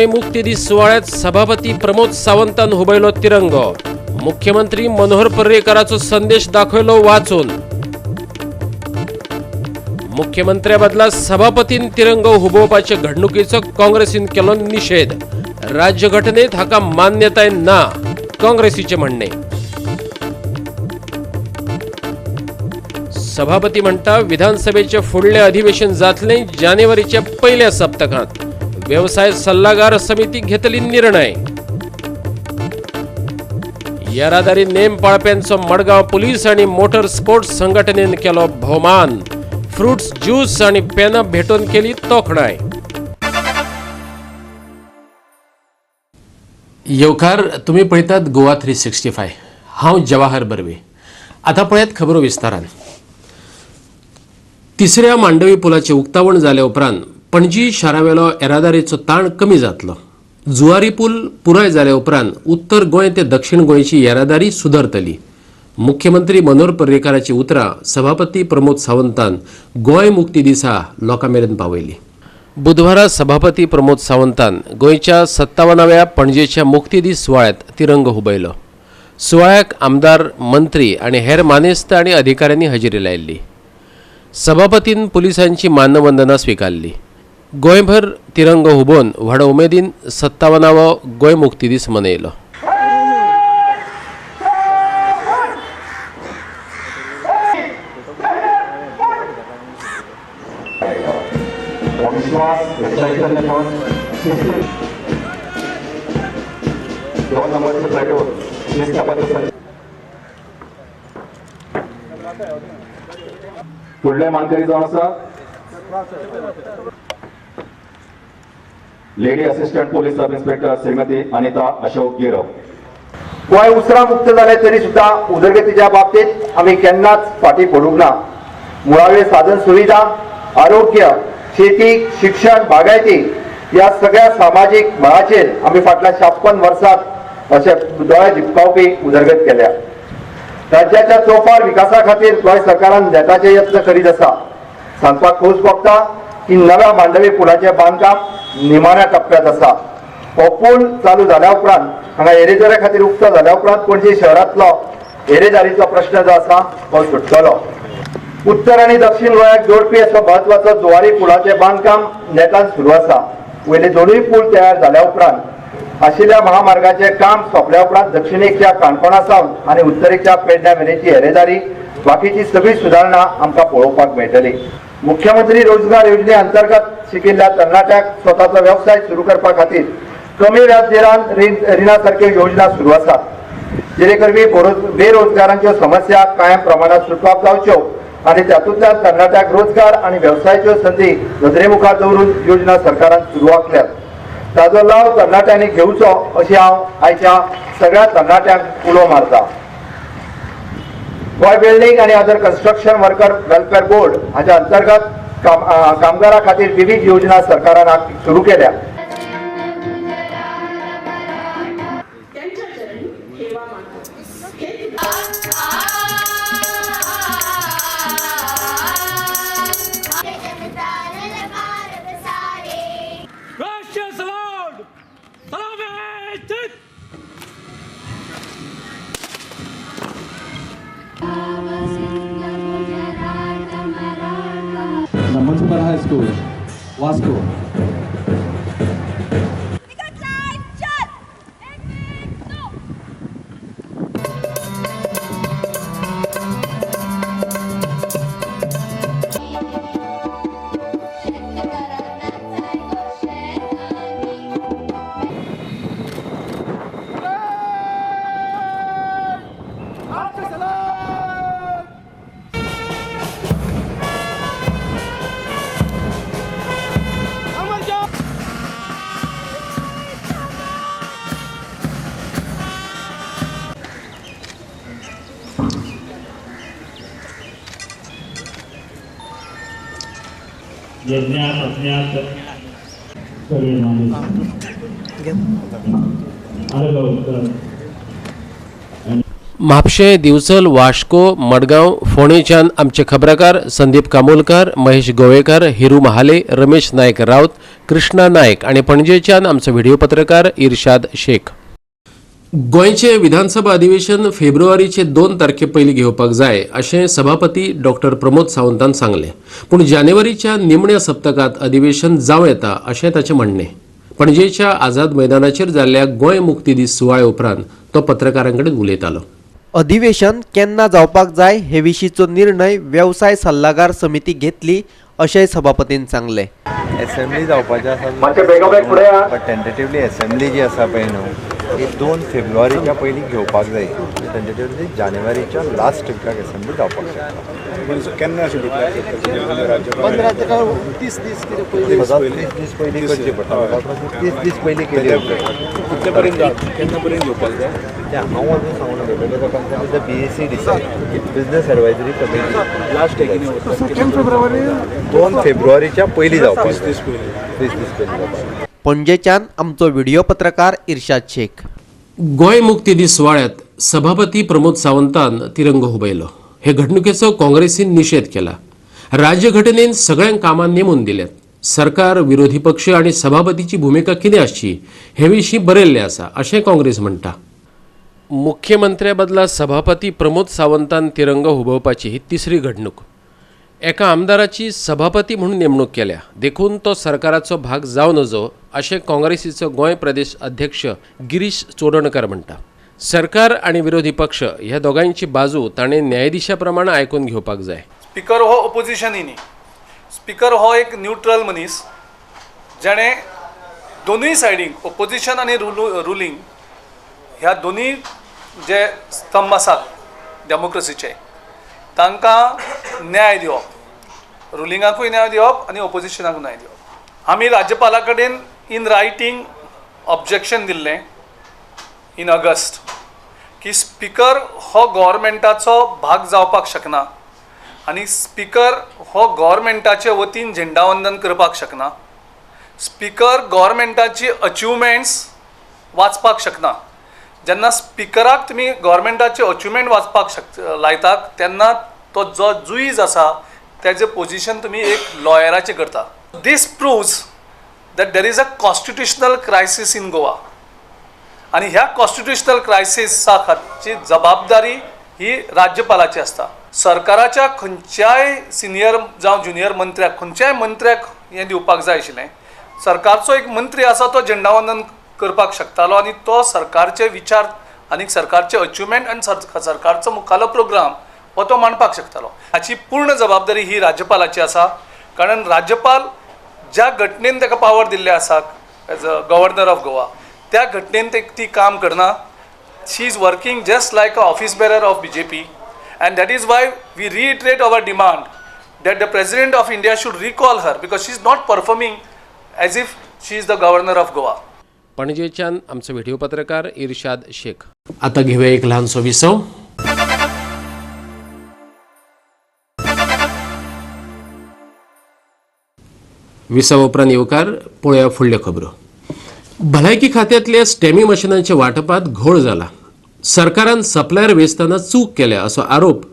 गोंय मुक्ती दीस सुवाळ्यात सभापती प्रमोद सावंतान हुबयलो तिरंग। मुख्यमंत्री मनोहर पर्रीकाराचो संदेश दाखयलो वाचून। मुख्यमंत्र्या बदला सभापतीन तिरंग हुबोवपाचे घडणुकीचो काँग्रेसीन केलो निषेध। राज्यघटनेत हाका मान्यताय ना, काँग्रेसीचे म्हणणे। सभापती म्हणटा विधानसभेचे फुडले अधिवेशन जातले जानेवारीच्या पहिल्या सप्तकांत। व्यवसाय सल्लागार समिती घेतली निर्णय। येरादारी नेम पाळप्यांचो मडगांव पुलीस आणि मोटर स्पोर्ट्स संघटनेन केलो भोवमान। फ्रुट्स ज्यूस आणि पेनां भेटून केली तोखणाय। येवकार तुम्ही पळयतात गोवा 365। हांव जवाहर बर्वे। आता पळयात खबरो विस्तारान। तिसऱ्या मांडवी पुलाचे उक्तावण जाले उपरांत पणजी शारावेलो येरादारीचो ताण कमी जातलो। जुवारी पूल पुराय जाले उपरांत उत्तर गोंय ते दक्षिण गोंयची येरादारी सुदरतली। मुख्यमंत्री मनोहर पर्रीकाराची उतरां सभापती प्रमोद सावंतान गोंय मुक्ती दिसा लोकांमेरेन पावयली। बुधवारा सभापती प्रमोद सावंतान गोंयच्या 57व्या पणजेच्या मुक्ती दीस सुवाळ्यात तिरंग हुबयलो। सुवाळ्याक आमदार, मंत्री आणि हेर मानेस्त आणि अधिकाऱ्यांनी हजेरी लायिल्ली। सभापतीन पुलिसांची मानवंदना स्वीकारली। गोंयभर तिरंग हुबोवन व्हड उमेदीन 57वो गोंय मुक्ती दीस मनयलो। फुडले मानकरी जावन आसा lady assistant police sub inspector Shrimati Anita Ashok Girav. Goa उसरा मुक्त जाले तरी सुद्धा उदरगतीच्या बाबतीत आम्ही केन्नाच फाटी पडूंक ना। मुळावे साधन सुविधा, आरोग्य, शेती, शिक्षण, बागायती या सगळ्या सामाजिक मळाचेर आम्ही फाटल्या 56 वर्सात अशे दोळे जिपकावपी उदरगत केल्या। राज्याच्या चौफार विकासा खातीर गोंय सरकारान नेटाचे यत्न करीत आसा। सांगपाक खोस भोगता की नव्या मांडवी पुलाचे बांदकाम निमाण्या टप्प्यात आसा। हो पूल चालू जाल्या उपरांत हांगा येरेदारी खातीर उक्तो जाल्या उपरांत पणजी शहरांतलो येरेदारीचो प्रश्न जो आसा तो सुटतलो। उत्तर आणि दक्षिण गोंयाक जोडपी असो म्हत्वाचो जुवारी पुलाचे बांदकाम नेटान सुरू आसा। वयले दोनूय पूल तयार जाल्या उपरांत आशिल्ल्या महामार्गाचे काम सोंपल्या उपरांत दक्षिणेच्या काणकोणा सावन आणि उत्तरेच्या पेडण्या मेरेनची येरेदारी बाकीची सगळी सुदारणा आमकां पळोवपाक मेळटली। मुख्यमंत्री रोजगार योजने अंतर्गत शिकिल्ल्या तरणाट्यांक स्वताचो व्यवसाय सुरू करपा खातीर कमी व्याजदरान रिणा सारख्यो योजना सुरू आसात। जेणे करून बेरोजगारांच्यो समस्या कायम प्रमाणात सुटपाक जावच्यो आणि तातूंतल्यान तरणाट्यांक रोजगार आणि व्यवसायाच्यो संधी नदरे मुखार दवरून योजना सरकारान सुरू आखल्यात। ताजो लाव तरणाट्यांनी घेवचो अशी हांव आयच्या सगळ्या तरणाट्यांक उलो मारता। गोंय बिल्डिंग आणि other construction worker welfare board हाच्या अंतर्गत कामगारां खातीर विविध योजना सरकारान सुरू केल्या। Municipal High School, Wasco. यज्ञात अपन्यात सगळे माणूस आलं म्हापशें, दिवचल, वाश्को, मडगांव, फोंडेच्यान आमचे खबराकार संदीप कामोलकार, महेश गोवेकर, हिरू महाले, रमेश नायक रावत, कृष्णा नायक आणि पणजेच्यान आमचो व्हिडिओ पत्रकार इर्शाद शेख. गोंयचें विधानसभा अधिवेशन फेब्रुवारीचे 2 तारखे पयलीं घेवपाक जाय अशें सभापती डॉक्टर प्रमोद सावंतान सांगलें. पूण जानेवारीच्या निमण्या सप्तकात अधिवेशन जावं येता अशें ताचें म्हणणें. पणजेच्या आझाद मैदानाचेर जाल्ल्या गोंय मुक्ती दीस सुवाळे उपरांत तो पत्रकारां कडेन उलयतालो. अधिवेशन केन्ना जावपाक जाय हे विशींचो निर्णय वेवसाय सल्लागार समिती घेतली अशेंय सभापतीन सांगलें. असेंब्ली जावपाचें आसा मातशें बेगोबेग फुडें या. बट टेंटेटिवली असेंब्ली जी आसा पळय न्हू ही 2 फेब्रुवारीच्या पयलीं घेवपाक जाय. टेंटेटिवली जानेवारीच्या लास्ट विकाक असेंब्ली जावपाक जाय. केन्ना अशें डिक्लेअर करता? 15 ते 30 दीस पयलीं करची पडटा. 30 दीस पयलीं केली कितले पर्यंत केन्ना पर्यंत घेवपाक जाय तें हांव अजून सांगूना. वेगवेगळ्या BAC decide business advisory committee last second 2 फेब्रुवारीच्या पयलीं जावपाक 30 दीस पयलीं. 30 दीस पयलीं जावपाक. पणजेच्यान आमचो व्हिडिओ पत्रकार इर्शाद शेख. गोंय मुक्ती दीस सुवाळ्यात सभापती प्रमोद सावंतान तिरंगो हुबयलो. हे घडणुकेचो काँग्रेसीन निशेध केला. राज्यघटनेन सगळ्यांक कामां नेमून दिल्यात. सरकार, विरोधी पक्ष आणि सभापतीची भूमिका कितें आसची हे विशीं बरयल्लें आसा अशें काँग्रेस म्हणटा. मुख्यमंत्र्या बदला सभापती प्रमोद सावंतान तिरंगो हुबोवपाची ही तिसरी घडणूक. एका आमदाराची सभापती म्हणून नेमणूक केल्या देखून तो सरकाराचो भाग जाव नजो अशें काँग्रेसीचो गोंय प्रदेश अध्यक्ष गिरीश चोडणकर म्हणटा. सरकार आणि विरोधी पक्ष ह्या दोगांची बाजू ताणें न्यायाधीशा प्रमाण आयकून घेवपाक जाय. स्पीकर हो ओपोजिशनय न्ही. स्पीकर हो एक न्यूट्रल मनीस जेणे दोनूय सायडीक ओपोजिशन आनी रुलींग ह्या दोनूय जे स्तंभ आसात डेमोक्रेसीचे तांकां न्याय दिवप. रुलिंगाकूय न्याय दिवप आनी ओपोजिशनाकूय न्याय दिवप. आमी राज्यपाला कडेन इन रायटींग ऑब्जेक्शन दिल्लें इन ऑगस्ट की स्पीकर हो गव्हर्मेंटाचो भाग जावपाक शकना आनी स्पीकर हो गव्हर्मेंटाचे वतीन झेंडावंदन करपाक शकना. स्पीकर गव्हर्मेंटाची अचिवमेंट्स वाचपाक शकना. जेन्ना स्पीकराक तुमी गव्हर्मेंटाचे अचिवमेंट वाचपाक लायतात तेन्ना तो जो जुईज आसा तेजें पोजिशन तुमी एक लॉयराचें करता. This proves that there is a constitutional crisis in Goa आनी ह्या कॉन्स्टिट्युशनल क्रायसिसा खातीर जबाबदारी ही राज्यपालाची आसता. सरकाराच्या खंयच्याय सिनियर जावं ज्युनियर मंत्र्याक खंयच्याय मंत्र्याक हें दिवपाक जाय आशिल्लें. सरकारचो एक मंत्री आसा तो झेंडावंदन करपाक शकतालो आनी तो सरकारचे विचार आनी सरकारचे अचिवमेंट आनी सरकारचो मुखालो प्रोग्राम हो तो मांडपाक शकतालो. हाची पूर्ण जबाबदारी ही राज्यपालाची आसा. कारण राज्यपाल ज्या घटनेन ताका पावर दिल्ले आसा as a governor of Goa त्या घटनेन ती काम करना. She is working just like a office bearer of BJP and that is why we reiterate our demand that the President of India should recall her because she is not performing as if she is the governor of Goa. पणजेच्यान आमचो video पत्रकार इर्शाद शेख. आता घेऊया एक ल्हानसो विसव. विसव उपरांत येवकार पळोवया फुडल्यो खबरो. भलायकी खात्यांतल्या स्टेमी मशिनांच्या वांटपांत घोळ जाला. सरकारान सप्लायर वेंचतना चूक केल्या असो आरोप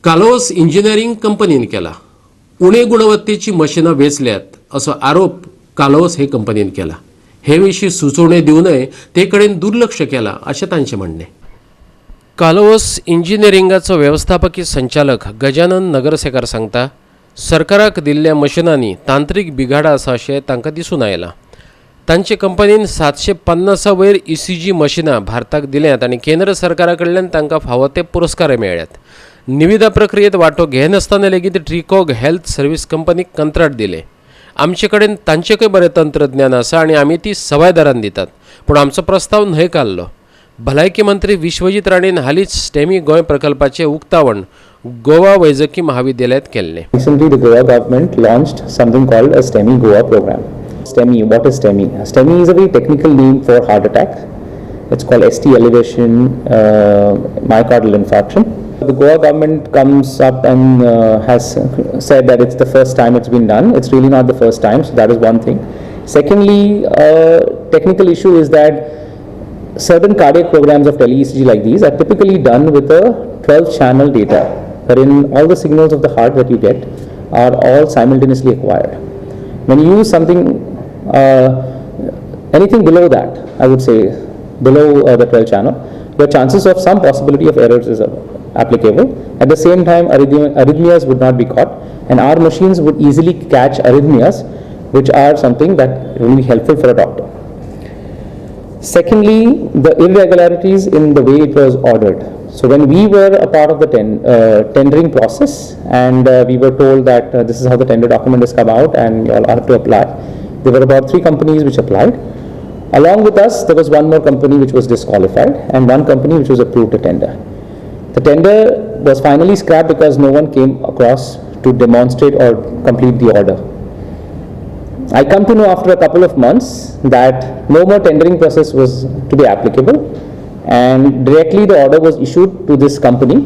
कालोस इंजिनियरिंग कंपनीन केला. उणे गुणवत्तेची मशिनां वेचल्यात असो आरोप कालोस हे कंपनीन केला. हे विशीं सुचोवण्यो दिवनय ते कडेन दुर्लक्ष केला अशें तांचें म्हणणें. कालोस इंजिनियरिंगाचो वेवस्थापकीय संचालक गजानन नगरसेकार सांगता सरकाराक दिल्ल्या मशिनांनी तांत्रीक बिघाड आसा अशें तांकां दिसून आयलां. तांचे कंपनीन 750 वयर ECG मशिनां भारताक दिल्यांत आनी केंद्र सरकारा कडल्यान तांकां फावो ते पुरस्कारय मेळ्ळ्यात. निविदा प्रक्रियेत वांटो घेनासतना लेगीत ट्रिकॉग हेल्थ सर्व्हिस कंपनीक कंत्राट दिले. आमचे कडेन तांचेकय बरें तंत्रज्ञान आसा आनी आमी ती सवायदारान दितात पूण आमचो प्रस्ताव न्हय काडलो. भलायकी मंत्री विश्वजीत राणेन हालींच स्टेमी गोंय प्रकल्पाचें उक्तावण गोवा वैजकी महाविद्यालयात केल्लें. Recently, the Goa government launched something called a STEMI Goa program. STEMI, what is STEMI? STEMI is a very technical name for heart attack. It's called ST elevation myocardial infarction. The Goa government comes up and has said that it's the first time it's been done. It's really not the first time, so that is one thing. Secondly, technical issue is that certain cardiac programs of tele-ECG like these are typically done with a 12-channel data, wherein all the signals of the heart that you get are all simultaneously acquired. When you use something, anything below that, I would say, below the 12-channel, the chances of some possibility of errors is applicable. At the same time, arrhythmias would not be caught, and our machines would easily catch arrhythmias, which are something that will be helpful for a doctor. Secondly, the irregularities in the way it was ordered. So when we were a part of the tendering process, and we were told that this is how the tender document has come out and you all have to apply, there were about 3 companies which applied. Along with us, there was one more company which was disqualified and one company which was approved to tender. The tender was finally scrapped because no one came across to demonstrate or complete the order. I come to know after a couple of months that no more tendering process was to be applicable, and directly the order was issued to this company,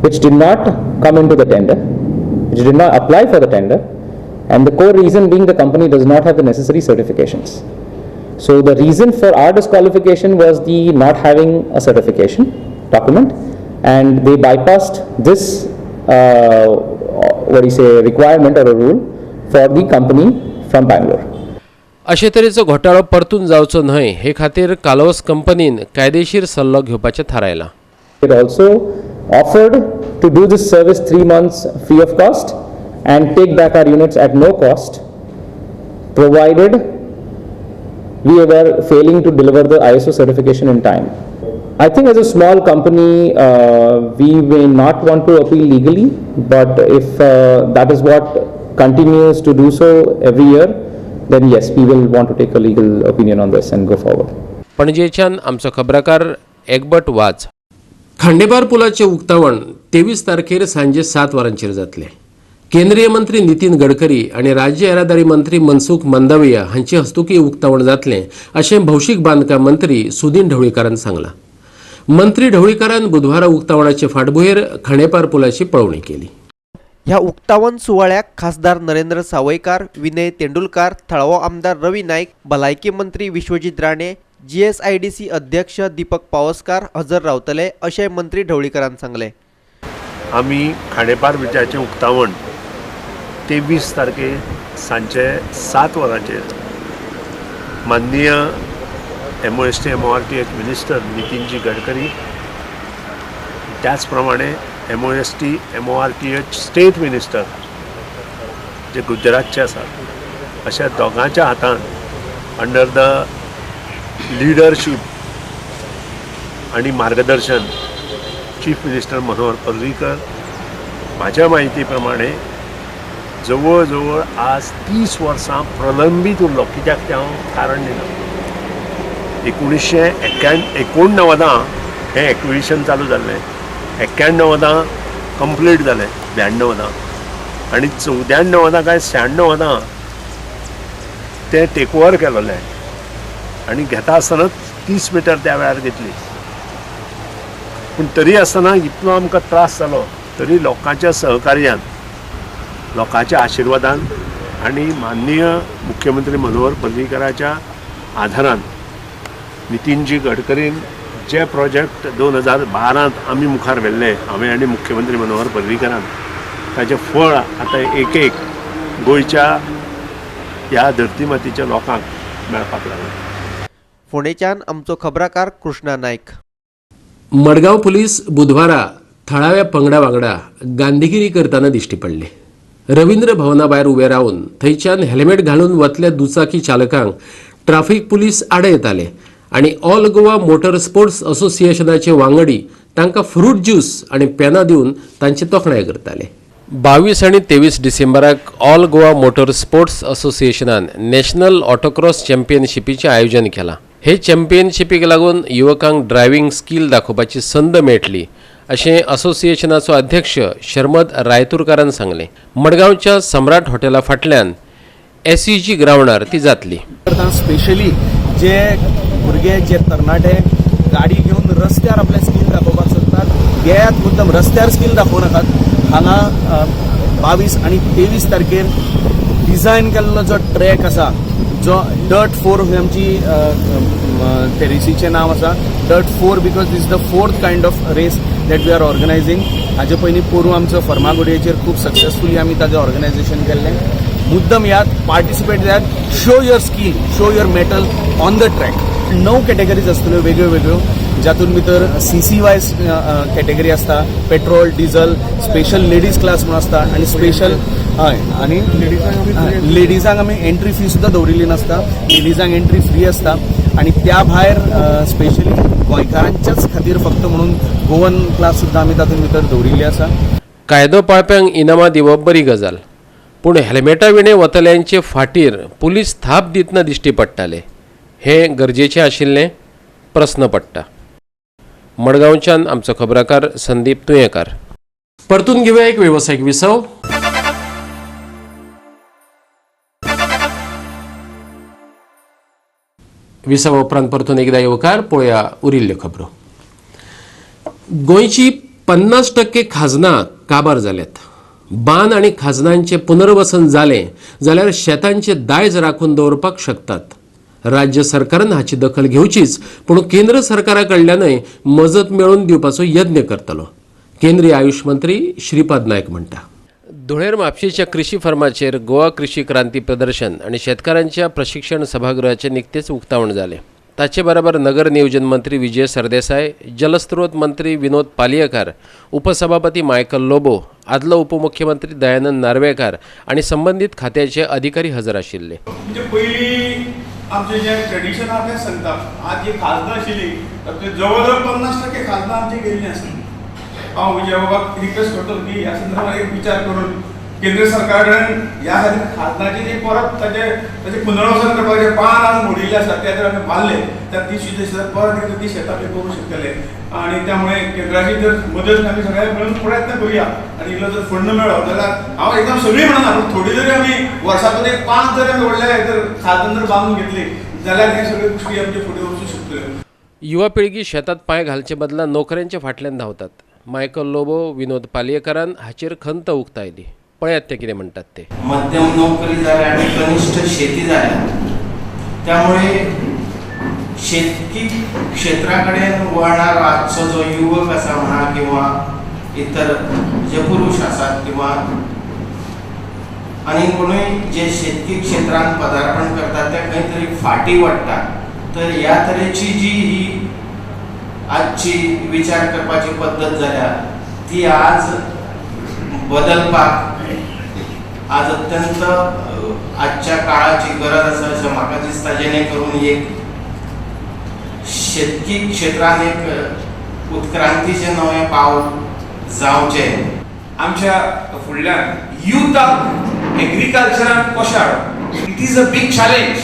which did not come into the tender, which did not apply for the tender, and the core reason being the company does not have the necessary certifications. So the reason for our disqualification was the not having a certification document, and they bypassed this requirement or a rule for the company from Bangalore. अशे तरेचो घोटाळो परतून जावचो न्हय हे खातीर कालोस कंपनीन कायदेशीर सल्लो घेवपाचें थारायलां. It also offered to do this service 3 months free of cost and take back our units at no cost, provided we were failing to deliver the ISO certification in time. I think as a small company, we may not want to appeal legally, but if that is what continues to do so every year, then yes, we will want to take a legal opinion on this and go forward. पणजेच्यान आमचो खबराकार एकबट वाज. खांडेपार पुलाचे उक्तावण 23 तारखेर सांजे 7 वरांचेर जातले. केंद्रीय मंत्री नितीन गडकरी आणि राज्य येरादारी मंत्री मनसुख मंदाविया हांचे हस्तुकी उक्तावण जातले अशें भौशीक बांदकाम मंत्री सुदीन ढवळीकारान सांगलां. मंत्री ढवळीकारान बुधवारा उक्तावणाचे फाटभुंयेर खांडेपार पुलाची पळोवणी केली. ह्या उक्तावण सुवाळ्याक खासदार नरेंद्र सावयकार, विनय तेंडुलकार, थळावो आमदार रवी नाईक, भलायकी मंत्री विश्वजीत राणे, GSIDC अध्यक्ष दीपक पावसकार हजर रावतले अशें मंत्री ढवळीकारान सांगले. आमी खांडेपार ब्रिजाचें उक्तावण 23 तारखेर सांजे 7 वरांचेर माननीय MOST MORTH minister Nitinji Gadkari, त्याच प्रमाणे MOST MORTH स्टेट मिनिस्टर जे गुजरातचे आसात, अशा दोगांच्या हातान अंडर द लिडरशीप आणि मार्गदर्शन चीफ मिनिस्टर मनोहर पर्रीकर, म्हाज्या म्हायती प्रमाणे जवळ जवळ आज 30 वर्सां प्रलंबीत उरलो. कित्याक तें हांव कारण दिना. 1989 हें एक्विजिशन चालू जाल्लें, 91 कंप्लीट जालें, 92 आनी 94 काय 96 तें टेक ओवर केलोलें आनी घेता आसतनाच 30 मिटर त्या वेळार घेतली. पूण तरी आसतना इतलो आमकां त्रास जालो, तरी लोकांच्या सहकार्यान, लोकांच्या आशिर्वादान आनी माननीय मुख्यमंत्री मनोहर पर्रीकराच्या आधारान नितीनजी गडकरीन जे प्रोजेक्ट 2012 आमी मुखार व्हेल्ले, हांवें आनी मुख्यमंत्री मनोहर पर्रीकरान, ताचें फळ आतां एक एक गोंयच्या ह्या धरती मातीच्या लोकांक मेळपाक लागलें. फोंडेच्यान आमचो खबराकार कृष्णा नायक. मडगांव पुलीस बुधवारा थळाव्या पंगडा वांगडा गांधीगिरी करताना दिश्टी पडले. रवींद्र भवना भायर उबे रावन थंयच्यान हेल्मेट घालून वतल्या दुचाकी चालकांक ट्राफिक पुलीस आडयताले आणि ऑल गोवा मोटर स्पोर्ट्स असोसिएशनाचे वांगडी तांकां फ्रूट ज्यूस आणि पेनां दिवन तांची तोखणाय करताले. 22 आणि 23 डिसेंबराक ऑल गोवा मोटर स्पोर्ट्स असोसिएशनान नॅशनल ऑटोक्रॉस चॅम्पियनशिपीचें आयोजन केलां. हे चॅम्पियनशिपीक लागून युवकांक ड्रायव्हिंग स्किल दाखोवपाची संद मेळटली अशें असोसिएशनाचो अध्यक्ष शर्मद रायतुरकारान सांगलें. मडगांवच्या सम्राट हॉटेला फाटल्यान SEG ग्राउंडार ती जातली. स्पेशली जे भुरगे जे तरणाटे गाडी घेवन रस्त्यार आपले स्किल दाखोवपाक सोदतात, गोंयांत मुद्दम रस्त्यार स्किल दाखोवं नाकात. हांगा 22 आणि 23 तारखेर डिझायन केल्लो जो ट्रॅक आसा, जो डर्ट 4 आमची रेसीचें नांव आसा dirt 4 because this is the 4th kind of race that we are organizing. हाजे पयलीं पोरूं आमचो फर्मागुडयेचेर खूब सक्सेसफुली आमी ताजें ऑर्गनायझेशन केल्लें. मुद्दम यात पार्टिसिपेट जायात, show your skill, show your mettle on the track. 9 categories आसतल्यो वेगळ्यो वेगळ्यो, जातून भितर CC वायज कॅटेगरी आसता, petrol, diesel, special ladies class म्हणून आसता आनी स्पेशल हय आनी लेडीजांक आमी एंट्री फी सुद्दां दवरिल्ली नासता. लेडीजांक एंट्री फ्री आसता आनी त्या भायर स्पेशली गोंयकारांच्याच खातीर फक्त म्हणून गोवन क्लास सुद्दां आमी तातूंत भितर दवरिल्ली आसा. कायदो पाळप्यांक इनामां दिवप बरी गजाल, पूण हेल्मेटा विणे वतल्यांचे फाटीर पुलीस थाप दितना दिश्टी पडटाले. हें गरजेचें आशिल्लें? प्रस्न पडटा. मडगांवच्यान आमचो खबराकार संदीप तुयेंकार. परतून घेवया एक वेवसायीक विसव. विसव उपरांत परतून एकदा येवकार. पळोवया उरिल्ल्यो खबरो. गोंयची 50% खाजणां काबार जाल्यात. बांद आनी खाजणांचें पुनर्वसन जालें जाल्यार शेतांचे दायज राखून दवरपाक शकतात. राज्य सरकारान हाची दखल घेवचीच, पूण केंद्र सरकारा कडल्यानय मजत मेळोवन दिवपाचो यत्न करतलो. केंद्रीय आयुष मंत्री श्रीपाद नायक म्हणटा. धुळेर म्हापशेच्या कृषी फार्माचेर गोवा कृषी क्रांती प्रदर्शन आनी शेतकारांच्या प्रशिक्षण सभागृहाचे निकतेच उक्तावण जालें. ताचे बरोबर नगर नियोजन मंत्री विजय सरदेसाय, जलस्रोत मंत्री विनोद पालयेकार, उपसभापती मायकल लोबो, आदलो उपमुख्यमंत्री दयानंद नार्वेकार आनी संबंधीत खात्याचे अधिकारी हजर आशिल्ले. म्हणजे पयलीं आमचे जे ट्रेडिशन आहा तें सांगता. आज जी खाजणां आशिल्ली जवळ जवळ 50% खाजणां आमची गेल्ली आसा. हांव विजय बाबाक रिक्वेस्ट करतो की ह्या संदर्भात एक विचार करून केंद्र सरकारान ह्या खातीर खाजणाची जी परत ताचे पुनर्वसन करपाचे 5 आज मोडिल्ले आसा ते जर आमी मारले तर ती सुद्दां परत एकदा ती शेतां करूंक शकतले. आणि त्यामुळे केंद्राची जर मदत आमी सगळे मिळून प्रयत्न करूया आणि इल्लो जर फंड मेळ्ळो जाल्यार हांव एकदम सगळी म्हणना पूण थोडी जरी आमी वर्सातून एक 5 जर आमी व्हडले जर खाजण जर बांदून घेतली जाल्यार हे सगळे गोष्टी आमचे फुडें वचूंक शकतल्यो. युवा पिळगी शेतात पांय घालचे बदला नोकऱ्यांच्या फाटल्यान धांवतात. मायकल लोबो, विनोद पालयेकारान हाचेर खंत उक्तायली. पळयात ते कितें म्हणटात ते. मध्यम नोकरी जाल्या आणि कनिष्ठ शेती जाल्या, त्यामुळे शेतकी क्षेत्राकडे वळणारा आजचो जो युवक आसा म्हणा किंवा इतर जे पुरुष आसात किंवा आनी कोणूय जे शेतकी क्षेत्रांत पदार्पण करतात ते खंय तरी फाटी वाडटात. तर ह्या तरेची जी ही आजची विचार करपाची पद्दत जाल्या ती आज बदलपाक आज अत्यंत आजच्या काळाची गरज आसा अशें म्हाका दिसता. जेणे करून एक शेतकी क्षेत्रांत एक उत्क्रांतीचें नवें पावल जावचें. आमच्या फुडल्यान युथाक एग्रीकल्चरान कशें हाडप, it is a big challenge.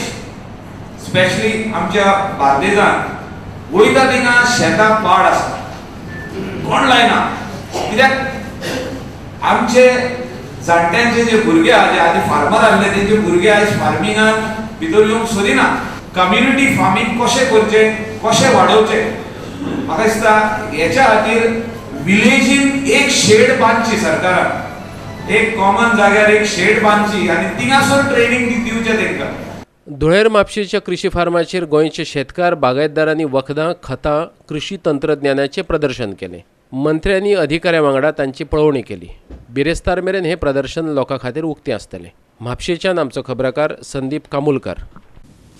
Specially आमच्या बार्देजांत वयता थिंगा शेतां पाड आसा, कोण लायना. कित्याक आमचे जाणट्यांचे जे भुरगे आहा जे आदी फार्मर आसले तेंचे भुरगे आयज फार्मिंगान भितर येवंक सोदिना. कम्युनिटी फार्मिंग कशें करचें, कशें वाडोवचें, म्हाका दिसता हेच्या खातीर विलेजीन एक शेड बांदची सरकारान, एक कॉमन जाग्यार एक शेड बांदची आनी थिंगासर ट्रेनिंग दिवचें तेंकां. धुळेर म्हापशेच्या कृषी फार्माचेर गोंयचे शेतकार बागायतदारांनी वखदां, खतां, कृषी तंत्रज्ञानाचें प्रदर्शन केलें. मंत्र्यांनी अधिकाऱ्यां वांगडा तांची पळोवणी केली. बिरेस्तार मेरेन हें प्रदर्शन लोकां खातीर उक्तें आसतलें. म्हापशेच्यान आमचो खबराकार संदीप कामुलकार.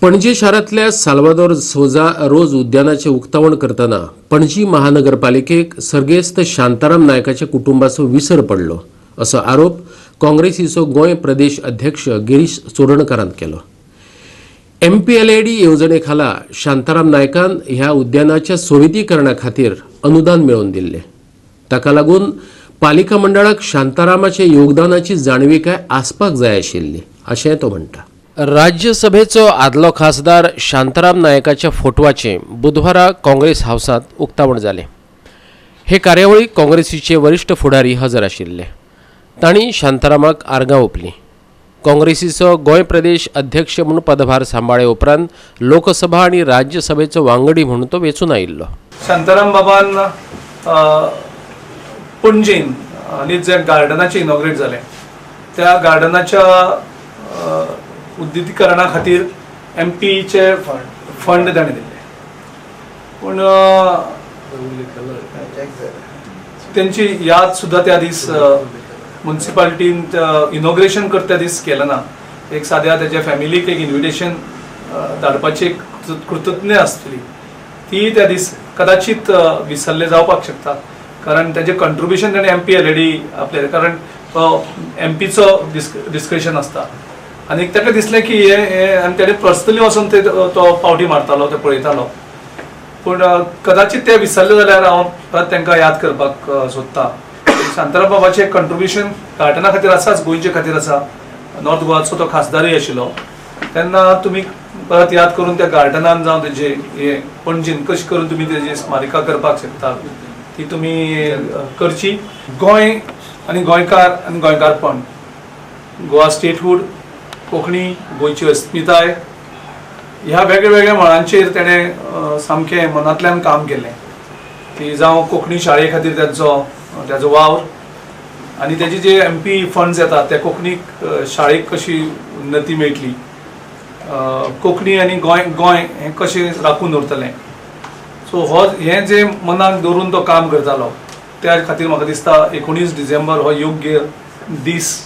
पणजी शारांतल्या साल्वादोर सोजा रोज उद्यानाचें उक्तावण करतना पणजी महानगरपालिकेक सर्गेस्त शांताराम नायकाच्या कुटुंबाचो विसर पडलो असो आरोप काँग्रेसीचो गोंय प्रदेश अध्यक्ष गिरीश चोडणकारान केलो. MPLAD येवजणे खाला शांताराम नायकान ह्या उद्यानाच्या सोवितीकरणा खातीर अनुदान मेळोवन दिल्लें. ताका लागून पालिका मंडळाक शांतारामाच्या योगदानाची जाणविकाय आसपाक जाय आशिल्ली अशें तो म्हणटा. राज्यसभेचो आदलो खासदार शांताराम नायकाच्या फोटवाचें बुधवारा काँग्रेस हावसांत उक्तावण जालें. हे कार्यावळीक काँग्रेसीचे वरिश्ठ फुडारी हजर आशिल्ले. तांणी शांतारामाक आर्गां ओंपलीं. काँग्रेसीचो गोंय प्रदेश अध्यक्ष म्हणून पदभार सांबाळे उपरांत लोकसभा आणि राज्यसभेचो वांगडी म्हणून तो वेंचून आयिल्लो. शांताराम बाबान पणजेन आनी जे गार्डनाचें इनॉग्रेट जालें त्या गार्डनाच्या उद्देतीकरणा खातीर MPचे फंड ताणें दिले पण त्यांची याद सुद्धा त्या दीस म्युन्सिपालिटीन इनॉग्रेशन करता त्या दीस केलं ना. एक साध्या त्याच्या फॅमिलीक एक इन्विटेशन धाडपाची एक कृतज्ञ आसतली ती त्या दीस कदाचित विसरले जावपाक शकता. कारण त्याचे कंट्रिब्युशन ताणें MP ऑलरेडी आपले, कारण MPचो डिस्कशन आसता आनी ताका दिसलें की हे आनी ताणें पर्सनली वचून तो पावटी मारतालो, ते पळयतालो. पूण कदाचित ते विसरले जाल्यार हांव परत तांकां याद करपाक सोदतां. शांताराम बाबाचें कंट्रिब्युशन गार्डना खातीर आसाच, गोंयचे खातीर आसा. नॉर्थ गोवाचो तो खासदारय आशिल्लो. तेन्ना तुमी परत याद करून त्या गार्डनान जावं तेजे हे पणजेन कशी करून तुमी तेजी स्मारिका करपाक शकता ती तुमी करची. गोंय आनी गोंयकार आनी गोंयकारपण, गोवा स्टेटहूड, कोंकणी, गोंयची अस्मिताय ह्या वेगळ्या वेगळ्या मळांचेर तेणें सामकें मनांतल्यान काम केलें. ती जावं कोंकणी शाळे खातीर त्याचो वावर आनी तेजे जे MP फंड्स येतात ते कोंकणीक शाळेक कशी उन्नती मेळटली, कोंकणी आनी गोंय हें कशें राखून उरतलें. सो हें जे मनाक दवरून तो काम करतालो त्या खातीर म्हाका दिसता 19 डिसेंबर हो योग्य दीस,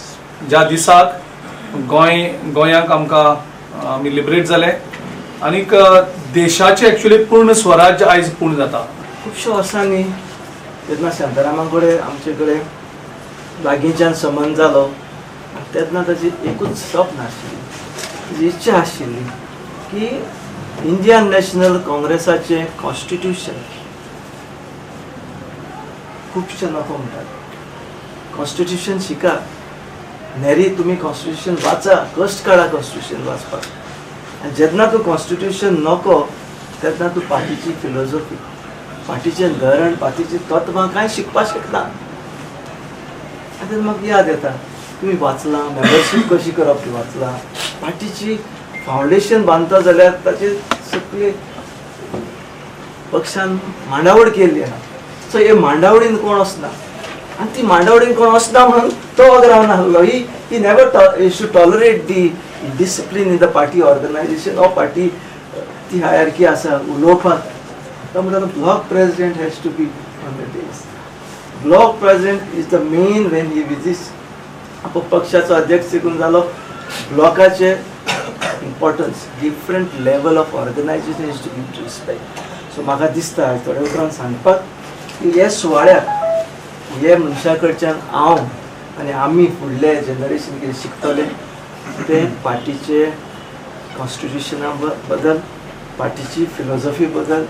ज्या दिसाक गोंयांक आमकां आमी लिबरेट जाले आनीक देशाचें एक्चुअली पूर्ण स्वराज्य आयज पूर्ण जाता. खुबश्या वर्सांनी तेन्ना शांतारामा कडेन आमचे कडेन लागींच्यान संबंद जालो. तेन्ना ताची एकूच सपन आशिल्ली, ताची इच्छा आशिल्ली की इंडियन नॅशनल काँग्रेसाचें कॉन्स्टिट्यूशन खुबशे नको म्हणटात. कॉन्स्टिट्यूशन शिका, नेरी तुमी कॉन्स्टिट्यूशन वाचा, कश्ट काडा कॉन्स्टिट्यूशन वाचपाक. आनी जेन्ना तूं कॉन्स्टिट्यूशन नको तेन्ना तूं पार्टीची फिलॉसॉफी, पार्टीचें धरण, पार्टीची तत्वां कांय शिकपाक शकना. आनी म्हाका याद येता तुमी वाचलां, मेंबरशीप कशी करप ती वाचलां, पार्टीची फावंडेशन बांदता जाल्यार ताची सगळी पक्षान मांडावळ केल्ली आहा. सो हे मांडावळीन कोण वचना आनी ती मांडावळीन कोण वचना म्हणून तो वगैरे रावना आहलो. He never should tolerate the discipline in the party organization of party. ती हायरार्की आसा उलोवपाक. तो म्हणटा block president has to be on the days. Block president is the main when he visits. आपण पक्षाचो अध्यक्ष देखून जालो. ब्लॉकाचे importance, different level of organization is to be respect. So म्हाका दिसता थोडे उपरांत सांगपाक की हे सुवाळ्याक हे मनशा कडच्यान हांव आनी आमी फुडले जनरेशन कितें शिकतले ते पार्टीचे कॉन्स्टिट्यूशना बद्दल, पार्टीची फिलॉसॉफी बद्दल,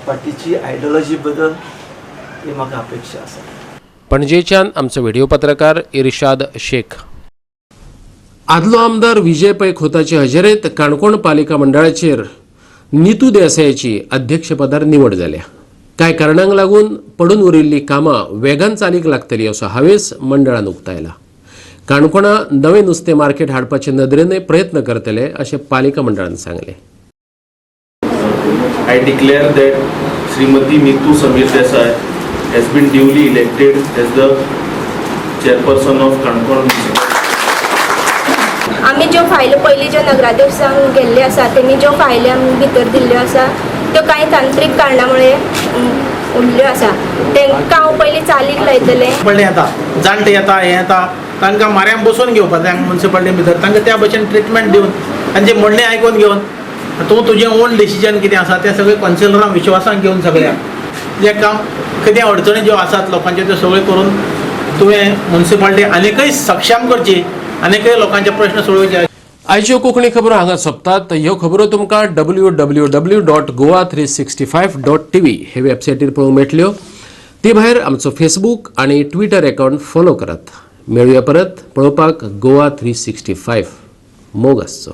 पार्टीची आयडियोलॉजी बद्दल ही म्हाका अपेक्षा आसा. पणजेच्यान आमचो व्हिडिओ पत्रकार इर्शाद शेख. आदलो आमदार विजय पै खोताचे हजेरेंत काणकोण पालिका मंडळाचेर नितू देसायाची अध्यक्षपदार निवड जाल्या. कांय कारणांक लागून पडून उरिल्लीं कामां वेगान चालीक लागतली असो हावेस मंडळान उक्तायला. काणकोणा नवें नुस्तें मार्केट हाडपाचे नदरेन प्रयत्न करतले अशें पालिका मंडळान सांगलें. I declare that Srimati Neetu Samir Desai has been duly elected as the chairperson of Kankon. आमी ज्यो फायलो पयलीं ज्यो नगराध्यक्षांक गेल्ल्यो आसा तेमी ज्यो फायली आमी भितर दिल्ल्यो आसा त्यो कांय तांत्रीक कारणामुळे उरल्यो आसा. तांकां हांव पयलीं चालीक लायतलें. पडले येता जाणटे येता हे येता तांकां म्हाऱ्यान बसून घेवपाक जाय म्युन्सिपालिटी भितर. तांकां त्या भशेन ट्रिटमेंट दिवन तांचे म्हणणें आयकून घेवन तूं तुजें ओन डिसिजन कितें आसा तें सगळें कॉन्सिलरांक विश्वासाक घेवन सगळ्याक जें काम कितें अडचणी ज्यो आसात लोकांच्यो त्यो सगळ्यो करून तुवें म्युन्सिपालिटी आनीकय सक्षम करची, आनीकय लोकांचे प्रश्न सोडोवचे. आयच्यो कोंकणी खबरो हांगा सोंपतात. ह्यो खबरो तुमकां www.goa365.tv हे वेबसायटीर पळोवंक मेळटल्यो. ते भायर आमचो फेसबूक आनी ट्विटर अकावंट फॉलो करात. मेळुया परत. पळोवपाक गोवा 365 मोग आसचो.